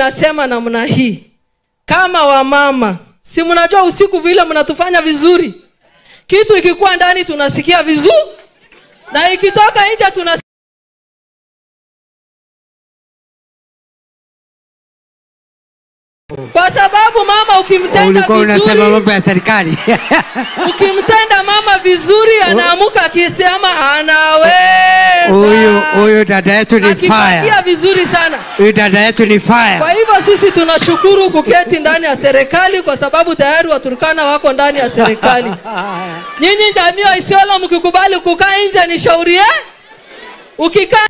Nasema namna hii, kama wamama, si mnajua usiku vile mnatufanya vizuri. Kitu ikikuwa ndani tunasikia vizuri, na ikitoka nje tunasikia. Kwa sababu mama ukimtenda vizuri, unasema mambo ya serikali. Ukimtenda mama vizuri anaamuka akisema anaweza. Huyo dada yetu ni fire. Akipatia vizuri sana. Huyo dada yetu ni fire. Kwa hivyo sisi tunashukuru kuketi ndani ya serikali kwa sababu tayari Waturkana wako ndani ya serikali. Nyinyi jamii wa Isiolo mkikubali kukaa nje ni shauri ukikaa.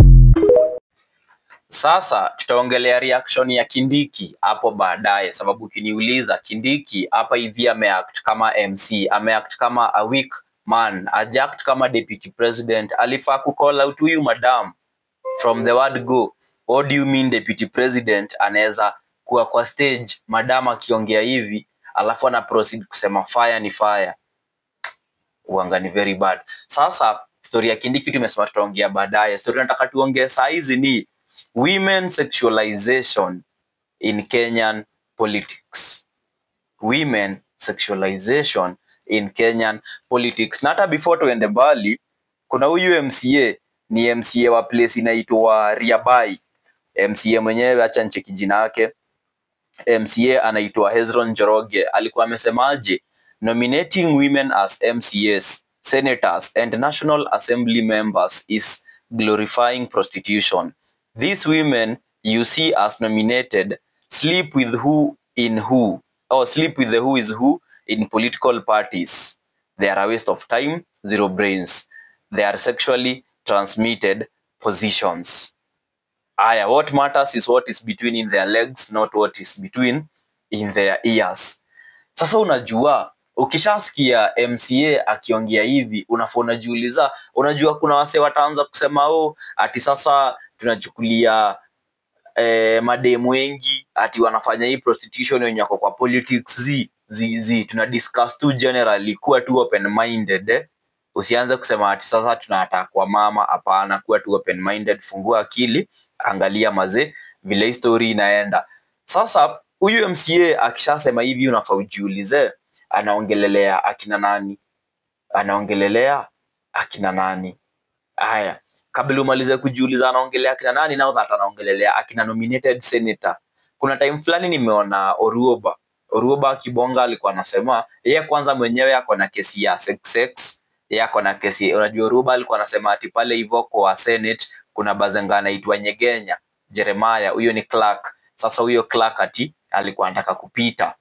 Sasa tutaongelea reaction ya Kindiki hapo baadaye, sababu kiniuliza Kindiki hapa hivi ameact kama MC, ameact kama a weak man, ajact kama deputy president. Alifaa ku call out huyu madam from the word go. What do you mean deputy president anaweza kuwa kwa stage madam akiongea hivi alafu ana proceed kusema fire ni fire? Uanga ni very bad. Sasa story ya Kindiki tumesema tutaongea baadaye. Story nataka tuongee saa hizi ni women sexualization in Kenyan politics. Women sexualization in Kenyan politics. Na hata before tuende mbali, kuna huyu MCA, ni MCA wa place inaitwa Riabai. MCA mwenyewe acha nicheki jina yake. MCA anaitwa Hezron Njoroge. Alikuwa amesemaje? Nominating women as MCAs, senators and National Assembly members is glorifying prostitution. These women you see as nominated sleep with who in who, or sleep with the who is who in political parties. They are a waste of time, zero brains. They are sexually transmitted positions. Aya, what matters is what is between in their legs, not what is between in their ears. Sasa unajua, ukishasikia MCA akiongea hivi, unajiuliza, unajua kuna wase wataanza kusema ati sasa tunachukulia mademu wengi ati wanafanya hii prostitution wenye wako kwa politics. Tuna discuss tu generally, kuwa tu open minded. Usianze kusema ati sasa tunataka kwa mama, hapana, kuwa tu open minded, fungua akili, angalia maze vile history inaenda. Sasa huyu MCA akishasema hivi unafaa ujiulize anaongelelea akina nani? Anaongelelea akina nani? Haya, kabla umalize kujiuliza anaongelea akina nani, now that anaongelelea akina nominated senator. Kuna time fulani nimeona Oruoba kibonga alikuwa anasema yeye kwanza mwenyewe yako na kesi ya sex, yako na kesi. Unajua Oruoba alikuwa anasema ati pale hivyo kwa Senate kuna bazenga anaitwa Nyegenya Jeremiah, huyo ni clerk. Sasa huyo clerk ati alikuwa anataka kupita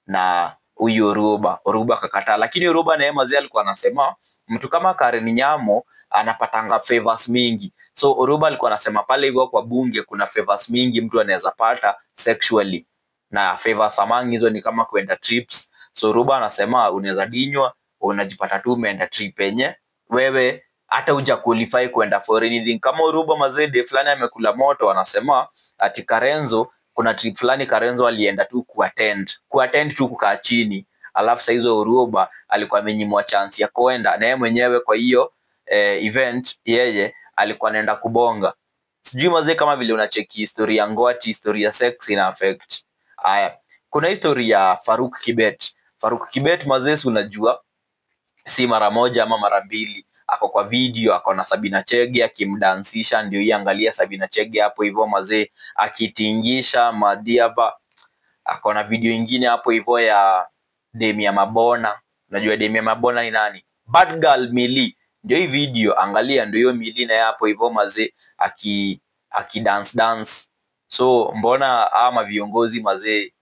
na huyo Oruoba akakataa. Lakini Oruoba naye mazee alikuwa anasema mtu kama Karen Nyamo anapatanga favors mingi. So Oruoba alikuwa anasema pale hivyo kwa bunge kuna favors mingi mtu anaweza pata sexually, na favors among hizo ni kama kwenda trips. So Oruoba anasema unaweza dinywa unajipata tu umeenda trip yenye wewe hata huja qualify kwenda for anything. Kama Oruoba mazede fulani amekula moto, anasema ati Karenzo, kuna trip fulani Karenzo alienda tu kuattend tu kukaa chini, alafu saa hizo Oruoba alikuwa amenyimwa chance ya kwenda na yeye mwenyewe kwa hiyo event. Yeye alikuwa anaenda kubonga. Sijui mazee kama vile unacheki historia ya ngwati, historia ya sex ina affect. Haya, kuna historia ya Faruk Kibet mazee, unajua si mara moja ama mara mbili ako kwa video, ako na Sabina Chege akimdansisha. Ndio hii, angalia Sabina Chege hapo hivyo mazee akitingisha Madiaba. Ako na video nyingine hapo hivyo ya Demia Mabona. Unajua Demia Mabona ni nani? Bad Girl Millie. Ndio hii video, angalia, ndio hiyo Millie na hapo hivyo mazee dance. So mbona ama viongozi mazee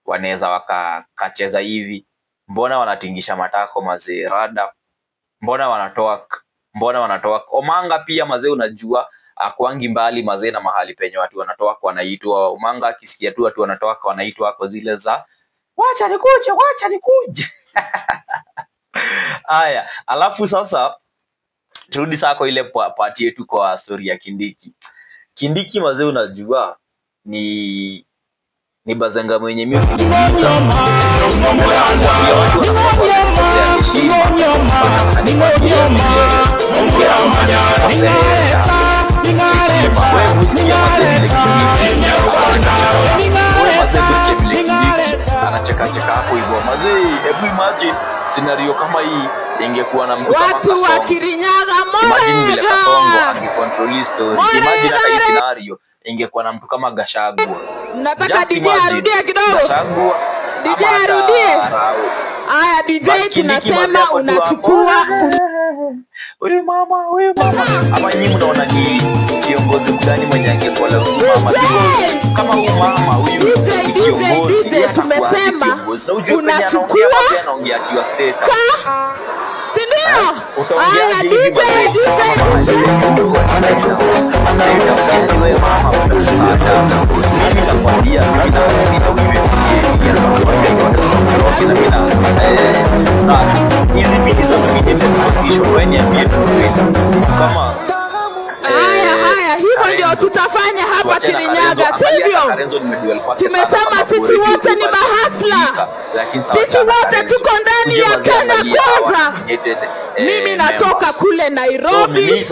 wanaweza wakacheza hivi? Mbona wanatingisha matako mazee rada? Mbona wanatoa Omanga pia mazee, unajua akwangi mbali mazee na mahali penye watu wanatoa wanaitwa Omanga. Akisikia tu watu wanatoa wanaitwa kwa zile za wacha nikuje. Haya, alafu sasa turudi sako ile party yetu kwa story ya Kindiki mazee, unajua ni bazenga mwenye mimi ukiniuliza Hebu imagine scenario kama hii ingekuwa na mtu kama watu wa Kasongo. Kirinyaga Imagine vile Kasongo morega. angecontrol hii story. Imagine hata hii scenario ingekuwa na mtu kama Gachagua. Nataka Just DJ imagine, arudie kidogo. Gachagua DJ ama hata arudie. Rao. Aya DJ But Kindiki tunasema mazee hapo tu unachukua wewe mama. Ama nyinyi mnaona ni kiongozi mgani mwenye angekuwa la mama? Kama huyu mama huyu ni kiongozi. DJ tumesema unachukua anaongea akiwa state. si ndio? Utaongea Aya hivi DJ wewe mama unasema mimi nakwambia mimi hizi biti za media position when you meet kama haya hivyo ndio tutafanya hapa Kirinyaga, sivyo? Tumesema sisi wote ni mahasla, sisi wote tuko ndani ya Kenya Kwanza. Mimi natoka kule Nairobi,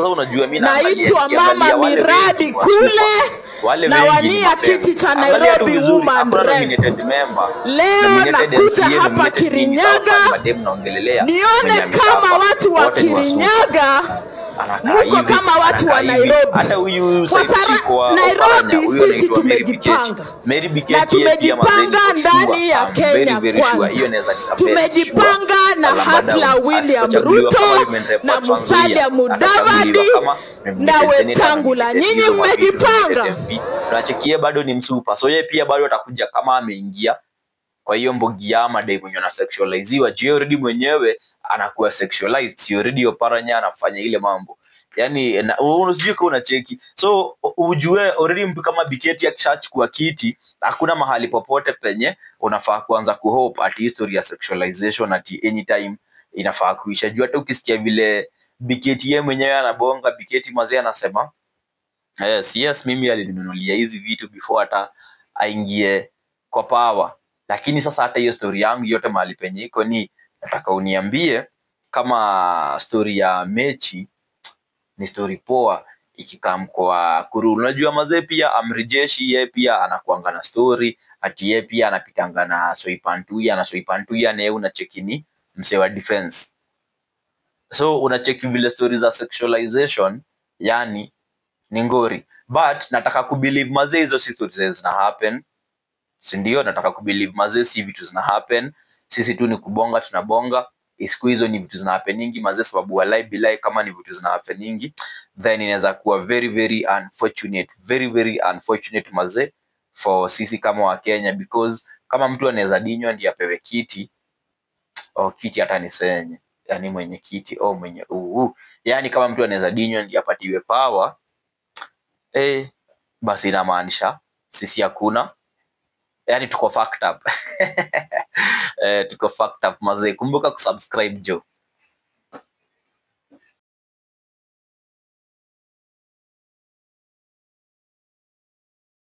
naitwa Mama Miradi kule na wania kiti cha Nairobi Woman Rep. Leo nakuja hapa Kirinyaga nione kama watu wa Kirinyaga muko kama watu wa Nairobi. Nairobi sisi tumejipanga na tumejipanga ndani ya Kenya Kwanza. Tumejipanga na Hasla William Ruto na Musalia Mudavadi na Wetangula. Nyinyi mmejipanga. Tunachekia bado ni msupa, so yeye pia bado atakuja kama ameingia kwa hiyo mbogi ya madai mwenye na sexualiziwa. Je, already mwenyewe anakuwa sexualized, si already oparanya anafanya ile mambo. Yani unasijui kwa unacheki. So ujue already mtu kama Biketi akishachukua kiti, hakuna mahali popote penye unafaa kuanza kuhope at history ya sexualization at anytime inafaa kuisha. Jua hata ukisikia vile Biketi yeye mwenyewe anabonga, Biketi mazee anasema yes mimi alininunulia hizi vitu before hata aingie kwa power. Lakini sasa hata hiyo story yangu yote mahali penye iko ni nataka uniambie kama story ya mechi ni story poa ikikam kwa Kururu. Unajua mazee pia Amrijeshi yeye pia anakuanga na story, ati yeye pia anapitanga na Soipantuya na Soipantuya na yeye unachekini mse wa defense. So unacheki vile story za sexualization yani ni ngori. But nataka kubelieve mazee hizo si stories zina happen. Si ndio? Nataka kubelieve mazee si vitu zina happen. Sisi tu ni kubonga tunabonga. Siku hizo ni vitu zina happeningi mazee, sababu walai bilai kama ni vitu zina happeningi then inaweza kuwa very unfortunate mazee for sisi kama wa Kenya, because kama mtu anaweza dinywa ndiye apewe kiti kiti hata nisenye yani mwenye kiti mwenye yani kama mtu anaweza dinywa ndiye apatiwe power basi inamaanisha sisi hakuna. Yani tuko fucked up. Tuko fucked up mazee. Kumbuka kusubscribe jo.